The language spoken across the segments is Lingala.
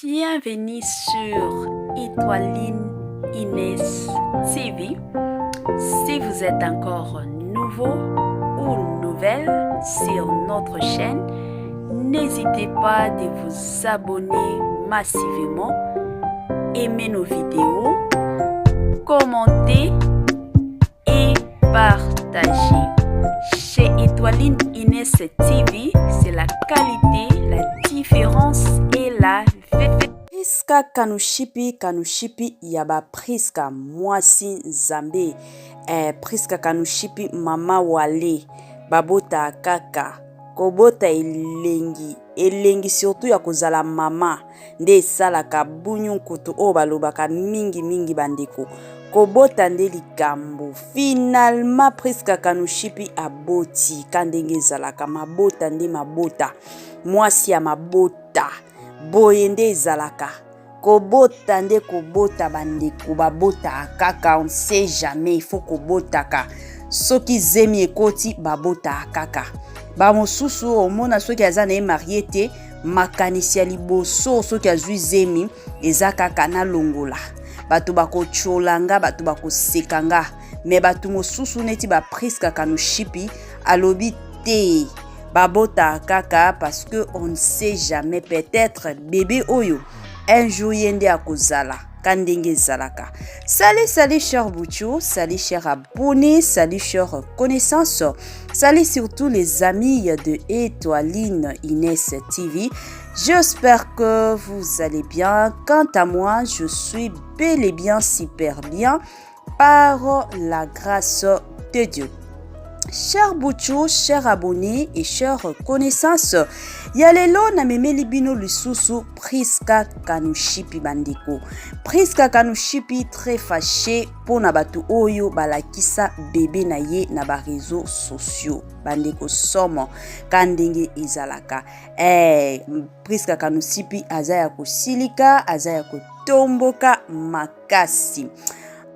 Bienvenue sur Étoiline Inès TV. Si vous êtes encore nouveau ou nouvelle sur notre chaîne, n'hésitez pas de vous abonner massivement, aimer nos vidéos, commenter et partager. Chez Étoiline Inès TV, c'est la qualité, la différence et la vérité. Priska Kanushipi yaba Priska mwasi Zambe. Priska Kanushipi mama wale babota kaka kobota elengi surtout ya kozala mama nde salaka bunyu kutu o balobaka mingi bandeko kobota nde likambo. Finalement Priska Kanushipi aboti kandenge zalaka mabota nde mabota mwasi ya mabota boye nde ezalaka kobota nde kobota bandeko babota kaka, on sait jamais, il faut kobotaka soki zemi ekoti babota kaka bamosusu omona soki aza na ye marie te makanisi ya liboso soki azwi zemi eza kaka na longola bato bakocholanga bato bakosekanga me bato mosusu neti ba Priska Kanushipi alobi te babota kaka parce que on ne sait jamais, peut-être bébé oyo un jour yende akozala kandenge zalaka. Salut chers Bouchou, salut chers abonnés, salut chers connaissances, salut surtout les amis de Étoiline Inès TV. J'espère que vous allez bien. Quant à moi, je suis bel et bien super bien par la grâce de Dieu. Chers Bouchou, chers abonnés et chers connaissances, yalelo na memeli bino lisusu Priska Kanushipi bandeko. Priska Kanushipi très fâché pona batu oyo balakisa bébé na ye na ba réseaux sociaux. Bandeko somo kandenge izalaka. Priska Kanushipi azaya kosilika, azaya kotomboka makasi.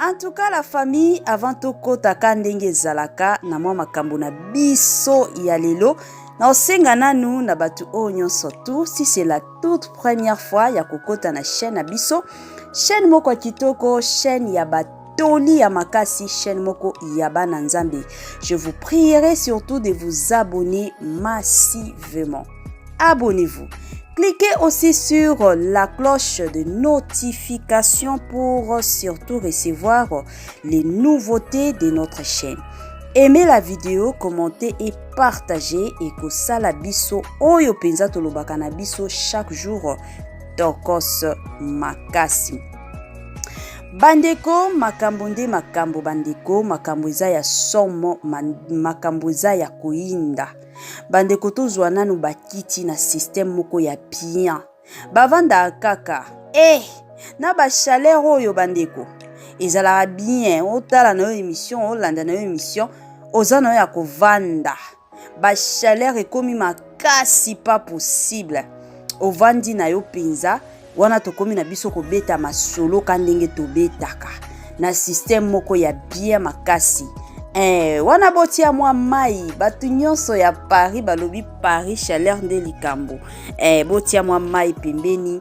En tout cas, la famille, avant tout kota kandenge zalaka, na mwa makambo na biso ya lelo, na osenga nanu na batu onyo sotu, si c'est la toute première fois ya kokota na chaîne na biso, chaîne moko kitoko, chaîne ya batoli ya makasi, chaîne moko ya bana nzambe. Je vous prierai surtout de vous abonner massivement. Abonnez-vous. Cliquez aussi sur la cloche de notification pour surtout recevoir les nouveautés de notre chaîne. Aimez la vidéo, commentez et partagez et que sala biso oyo penza tolobaka na biso chaque jour tokos makasi. Bandeko makambo nde makambo bandeko makambo eza ya somo makambo eza ya koinda. Bandeko tozwa nanu bakiti na système moko ya bien. Bavanda kaka. Na ba chaleur oyo bandeko. Ezala bien. Otala na émission, olanda na émission, ozana ya kovanda. Ba chaleur ekomi makasi pas possible. Ovandi na yo penza, wana tokomi na biso ko beta masolo kandenge to betaka. Na système moko ya bien makasi. Wana botia mwa mai batu nyonso ya Paris balobi Paris chaleur nde likambo. Botia mwa mai pembeni,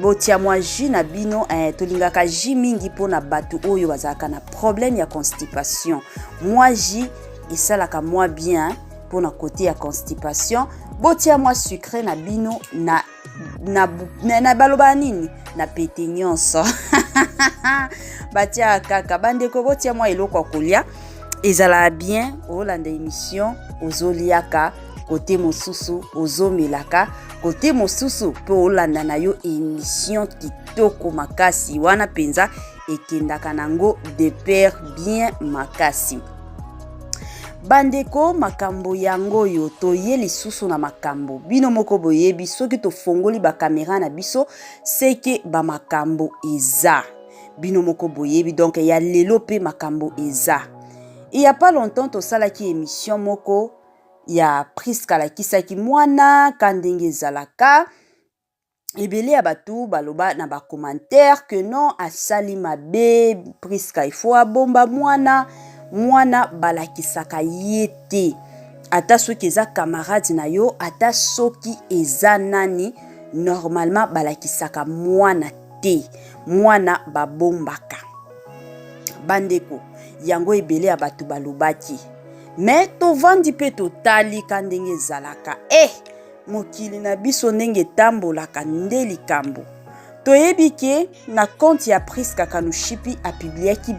botia mwa jus na bino, tolingaka jus mingi pona batu oyo bazaka na problème ya constipation. Mwa jus esalaka mwa bien pona côté ya constipation. Botia mwa sucré na bino na baloba nini na pete nyonso. Batia kaka bandeko botia mwa eloko kolia. Ezala bien olanda émission ozoliaka côté mosusu ozomelaka côté mosusu po olanda na yo émission kitoko makasi wana penza ekendaka nango de pair bien makasi. Bandeko makambo yango yo toye lisusu na makambo bino moko boyebi soki tofongoli ba caméra na biso seke ba makambo eza bino moko boyebi donc ya lelo pe makambo eza. Il y a pas longtemps to sala ki émission moko ya Priska la kisaki mwana kandenge zalaka ebele ya batu baloba na ba commentaire que non asali mabe Priska il faut abomba mwana balakisaka yete ata soki eza camarade na yo ata soki eza nani normalement balakisaka mwana te, mwana babombaka. Bandeko yango ebele ya batu balobaki, mais tovandi pe totali kandenge zalaka. Mokili na biso ndenge tambolaka nde likambo. Toyebi ke na compte ya Priska Kanushipi apibliaki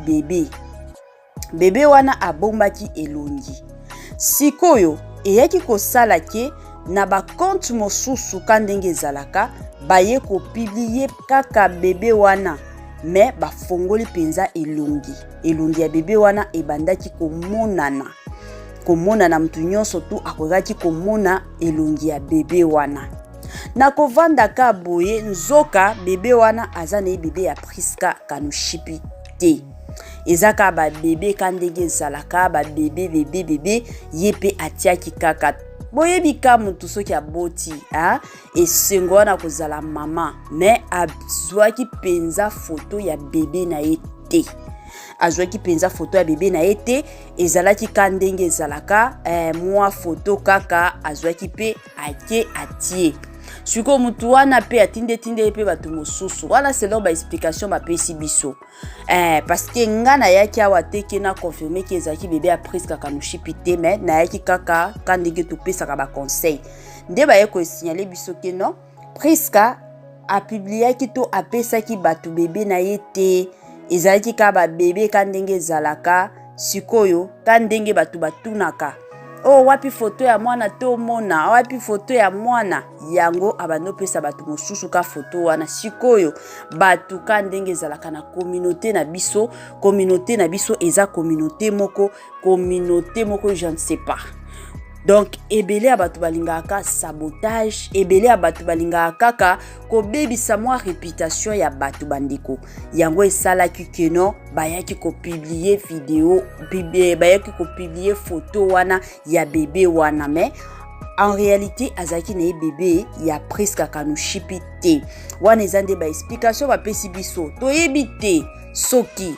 bebe wana abombaki elongi. Sikoyo eyaki kosala ke na ba compte mosusu kandenge zalaka baye ko publier kaka bebe wana, mais bafongoli penza elongi ya bebe wana ebandaki komonana mtu nyonso tu akozaki komona elongi ya bebe wana. Na kovanda ka boye nzoka bebe wana aza na bebe ya Priska Kanushipi te. Ezaka ba bebe kandenge zalaka ba bebe yepe atiaki kaka. Boyebi ka mutu soki aboti esengo wana kozala mama, mais azwaki penza foto ya bebe na ye te. Azwaki penza foto ya bebe na ye te, ezalaki kandenge ezalaka mwa foto kaka azwaki pe ake atie. Siko mutu wana pe atinde pe batu mosusu. Wana selon ba explication ba pesi biso. Parce que ngana yaki awa teke na confirmer que ezaki bebe ya Priska Kanushipi te, mais na yaki kaka kandenge to pesa ka ba conseil. Nde ba yeko signaler biso ke non, Priska a publié ki to apesa ki batu bebe na ye te. Ezalaki ka ba bebe kandenge zalaka. Sikoyo kandenge batu batunaka, wapi foto ya mwana te omona, wapi foto ya mwana, yango abano pesa batu mosusu ka foto wana. Sikoyo batu kandenge zalaka na communauté na biso eza communauté moko je ne sais pas. Donc ebele abatu balingaka sabotage, ebele abatu balingaka kaka ko bebisa mwa réputation ya batu bandeko. Yango esalaki keno bayaki ko publier video, bayaki ko publier photo wana ya bebe wana, mais en réalité azaki na bebe ya Priska Kanushipi te. Wana ezande ba explication ba pesi biso. Toyebi te soki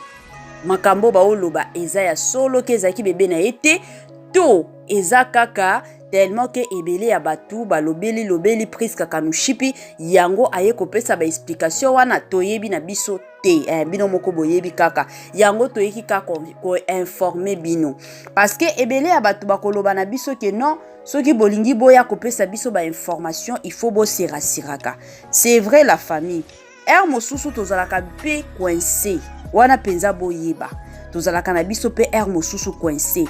makambo ba oloba eza ya solo ke ezaki bebe na ete to eza kaka tellement que ebele ya batu lobeli Priska Kanushipi yango aye kopesa ba explication wana toyebi na biso te. Bino moko boyebi kaka yango toyeki kaka ko informer bino, parce que ebele ya batu bakoloba na biso ke non, soki bolingi boya kopesa biso ba information il faut bo siraka. C'est vrai la famille mosusu tozalaka pe coincé wana penza boyeba. Tozalaka na biso pe mosusu coincé.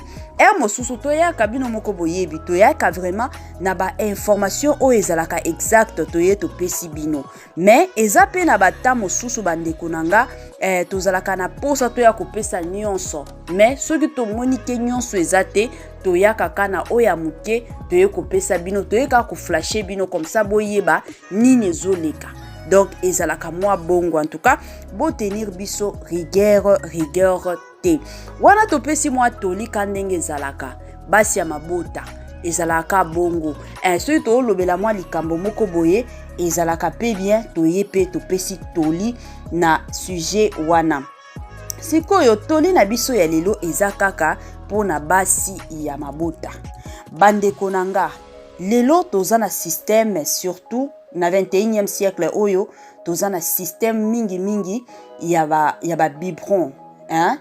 Mosusu toyaka bino moko boyebi, toyaka vraiment na ba information o ezalaka exact toye to pesi bino. Mais eza pe na bata mosusu bandeko nanga tozalaka na posa toya kopesa nyonso. Mais soki tomoni ke nyonso ezate toyaka kana oya muke toye kopesa bino, toyeka ko flasher bino comme ça boyeba nini ezoleka. Donc ezalaka mwa bongo, en tout cas bo tenir biso rigueur te. Wana topesi mwa toli kandenge ezalaka basi ya mabota ezalaka bongo. Soki to lobela mwa likambo moko boye ezalaka pe bien toye pe topesi toli na sujet wana. Sikoyo toli na biso ya lelo eza kaka pona basi ya mabota. Bandeko nanga lelo toza na système, surtout na 21e siècle oyo toza na système mingi ya ba biberon.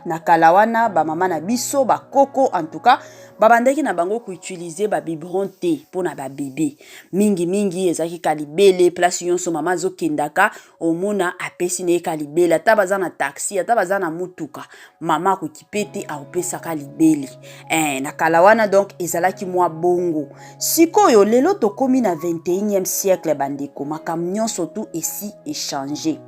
Na kalawana ba mama na biso ba koko, en tout cas babandaki na bango ko utiliser ba biberon te pona ba bébé mingi ezaki kalibele place yonso mama zo kendaka omona apesi ne kalibele, ata baza na taxi, ata baza na mutuka mama ko kipete a opesa kalibele. Na kalawana donc ezalaki mwa bongo. Sikoyo lelo tokomi na 21e siècle bandeko, makambo nyonso tu esi échanger.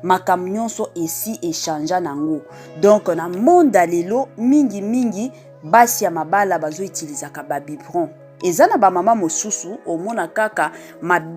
Makambo nyonso esi échangea nango. Donc na monde lelo mingi basi ya mabala bazo utilizaka ba biberon. Ezana ba mama mosusu omona kaka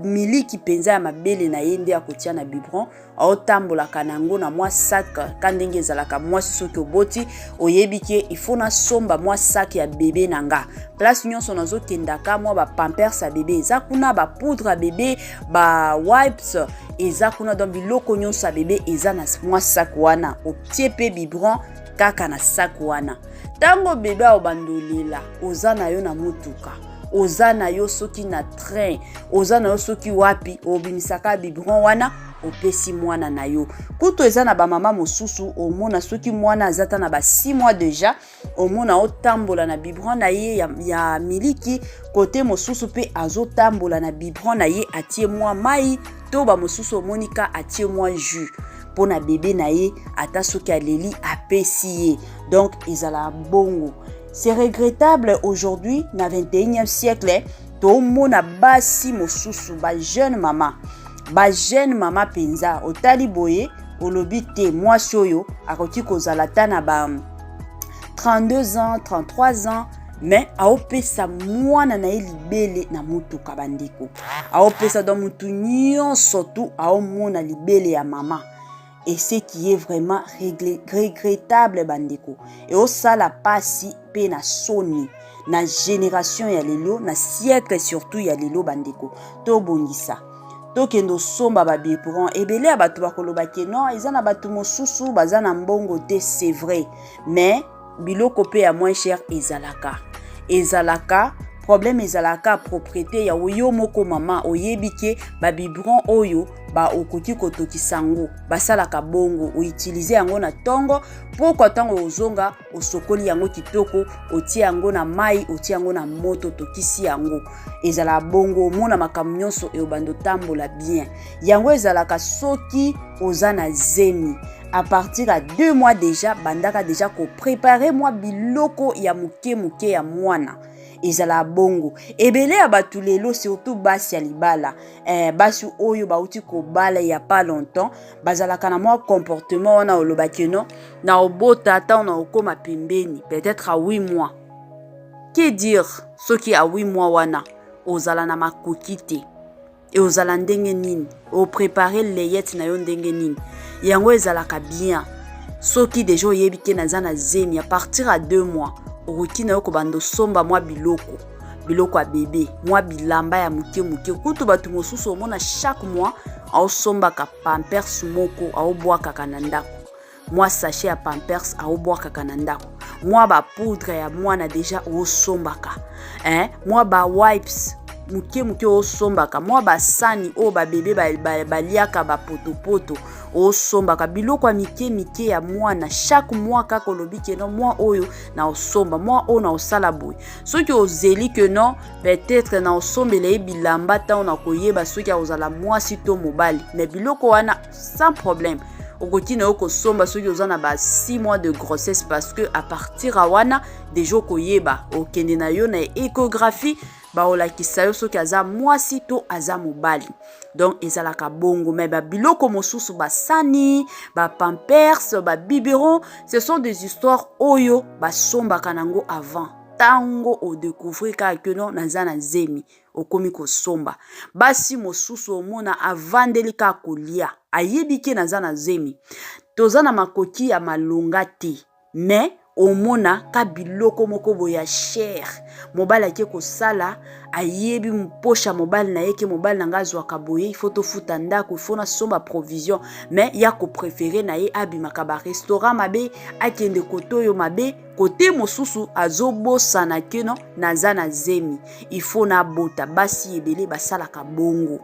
miliki penza ya mabele na yende ya kotia na biberon otambola kanango na mwa sac kandenge ezalaka mwa soki oboti oyebi ke il faut na somba mwa sac ya bébé nanga. Place nyonso nazo kendaka mwa ba pampers ya bébé eza kuna, ba poudre ya bébé, ba wipes eza kuna, donc biloko nyonso ya bébé eza na mwa sac wana. Otie pe biberon kaka na sac wana. Tango bébé obandolela oza na yo na mutuka ozana yo soki na train ozana yo soki wapi obimisaka biberon wana opesi mwana na yo kutu eza na ba mama mosusu omona soki mwana azata na ba 6 mois déjà omona otambola na biberon na ye ya miliki kote mosusu pe azotambola na biberon na ye atie mwa mai to ba mosusu omonika atie mwa jus pona bébé na ye ata soki aleli apesi ye donc ezala bongo. C'est regrettable aujourd'hui na 21e siècle to mona basi mosusu ba jeune mama penza otali boye olobi te mwasi oyo akoki kozala ta na ba 32 ans 33 ans mais aopesa mwana na ye libele na mutuka bandeko aopesa do mutu nyonso tu aomona libele ya mama. Et ce qui est vraiment regrettable bandeko et au sala pasi pe na soni na génération ya lelo na siècle surtout ya lelo bandeko to bongisa to kendo somba ba biberon ebele ya bato bakoloba ke non eza na bato mosusu baza na mbongo te c'est vrai mais biloko pe ya moins cher ezalaka problème ezalaka propriété ya oyo moko mama oyebike ba biberon oyo ba okoki kotokisa ngo basalaka bongo outiliser yango na tongo pourquoi tango ozonga osokoli yango kitoko otie yango na mai otie yango na moto tokisi yango ezala bongo mona makambo nyonso e obando tambola bien yango ezalaka soki ozana zemi à partir à 2 mois déjà bandaka déjà ko préparer moi biloko ya muke ya mwana ezala bongo ebele ya batu lelo surtout basi ya libala basi oyo bauti ko bala ya pas longtemps bazalaka na moi comportement wana olobaki no na obota ata na okoma pembeni peut-être à 8 mois que dire soki à 8 mois wana ozala na makoki te et ozala ndenge nini o préparer layette na yo ndenge nini yango ezalaka bien soki déjà oyebike na zana zemi à partir à 2 mois okina yo ko bando somba mwa biloko a bébé mwa bilamba ya muke kutu batu mosusu omona chaque mois au somba ka pampers moko au bois na ndako mwa sachet ya pampers au bois na ndako mwa ba poudre ya mwana déjà au sombaka mwa ba wipes muke o sombaka mwa basani o ba bébé baliaka ba poto o sombaka biloko mike ya mwana chaque mois kaka lobi ke non moi oyo na osomba moi o na osala boy soki ozeli que non peut-être na osombele bilamba ta on a koyeba soki ozala mwasi to mobali mais biloko wana sans problème okoti na okosomba soki ozana ba 6 mois de grossesse parce que à partir à wana déjà koyeba okende na yo na échographie baolakisa yo soki aza mwasi to aza mobali donc ezalaka bongo mais ba biloko mosusu basani ba pampers ba biberon ce sont des histoires oyo basombaka nango avant tango o découvrir que non nazana zemi okomi kosomba basi mosusu omona avandeli ka kolia ayebiki nazana zemi tozana makoki ya malonga te mais omona ka biloko moko boya cher mobali ake kosala ayebi mposha mobali na yeke mobali na ngazwa kaboye il faut to futa ndako il faut na somba provision mais ya ko préférer na ye abimaka ba restaurant mabe akende koto yo mabe kote mosusu azobosana keno nazana zemi il faut na bota basi ebele basalaka bongo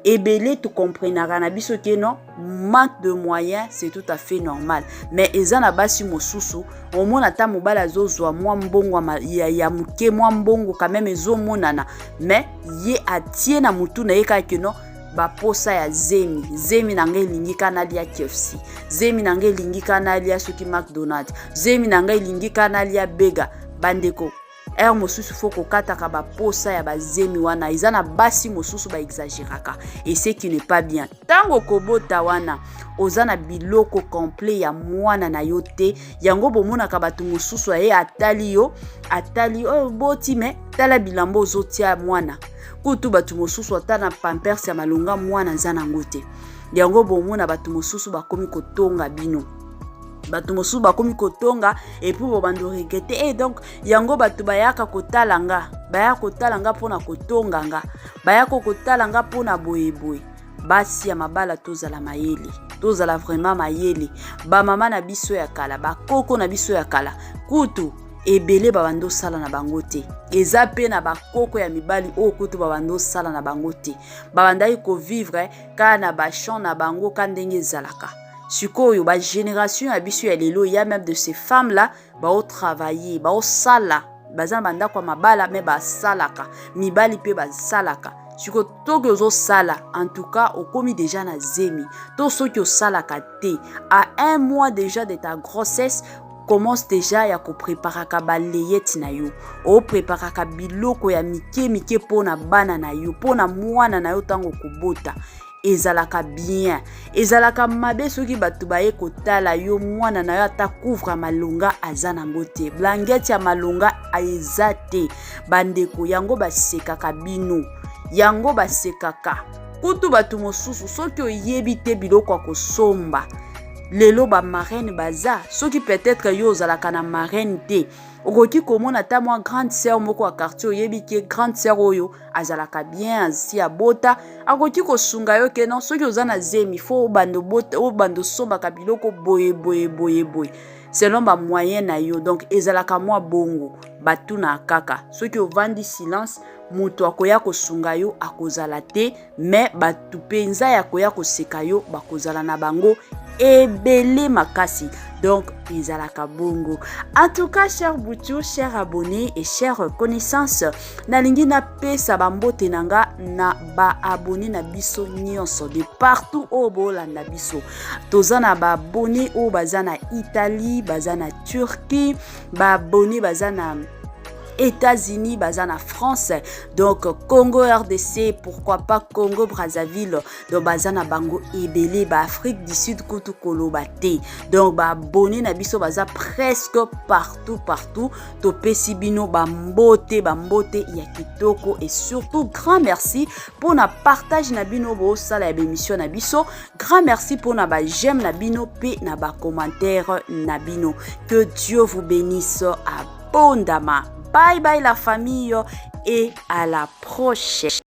ebele tu comprenara na biso keno manque de moyens c'est tout à fait normal mais ezana basi mosusu omona ta mobali azozwa mwa mbongo ya muke mwa mbongo quand même ezomonana mais ye atie na mutu na ye kaka no baposa ya zemi nanga elingi kana lia KFC zemi nanga elingi kana lia soki McDonald's zemi nanga elingi kana lia Bega bandeko mosusu faut kokataka baposa ya bazemi wana izana basi mosusu ba exagéraka et ce qui n'est pas bien tango kobota wana ozana biloko complet ya mwana na yote yango bomonaka batu mosusu aye atali boti me tala bilambo ozotia mwana kutu batu mosusu atana pampers ya malonga mwana nzana ngote yango bomona batu mosusu bakomi kotonga bino batu mosusu bakomi kotonga et puis bobando regretter donc yango batu bayaka kotalanga pona kotonganga bayako kotalanga pona boyeboy basi ya mabala tozala mayele tozala vraiment mayele ba mama na biso ya kala ba koko na biso ya kala kutu ebele babando sala na bango te. Eza pe na bakoko ya mibali o kutu babando sala na bango te. Babandaki ko vivre ka na ba champ na bango ka ndenge ezalaka. Sikoyo ba génération ya biso ya lelo ya même de ces femmes là ba au travailler, ba au sala, bazana banda kwa mabala mais ba salaka, mibali pe ba salaka. Siko to que zo sala, en tout cas au komi déjà na zemi. To so que salaka te à 1 mois déjà de ta grossesse. Commence déjà ya ko préparaka balayeti na yo. O préparaka biloko ya mike pona bana na yo, pona mwana na yo tango kobota. Ezalaka bien. Ezalaka mabe soki batu baye kotala yo mwana na yo ata couvre malonga azana ngote. Blanquette ya malonga aezate. Bandeko yango basekaka bino. Yango basekaka. Kutu batu mosusu soki oyebi te biloko ya kosomba. Lelo ba marraine baza soki peut-être yo zalaka na marraine te okoki komona ta moi grande sœur moko a quartier oyebi ke grande sœur oyo azalaka bien si abota akoki kosunga yo ke non soki ozana zemi fo bando bota o bando somba ka biloko boye selon ba moyen na yo donc ezalaka moi bongo batuna kaka soki ovandi silence muto akoya kosunga yo akozala te mais batu penza ya koya koseka yo bakozala na bango ebele makasi. Donc, ezalaka bongo. En tout cas, chers Boutou, chers abonnés et chers connaissances, nalingi na pesa bambote nanga na ba abonné na biso nyonso de partout au bolanda biso. Tozana ba abonné au bazana Italie, bazana Turquie, ba abonné bazana États-Unis, bazana France, donc Congo RDC, pourquoi pas Congo Brazzaville, donc bazana bango ebele, ba Afrique du Sud kutu kolobate, donc ba abonné na biso baza presque partout, to pesi bino bambote ya kitoko et surtout grand merci pour na partage na bino bo sala ya émission na biso, grand merci pour na ba j'aime na bino pe na ba commentaire na bino, que Dieu vous bénisse abondamment. Bye bye la famille et à la prochaine.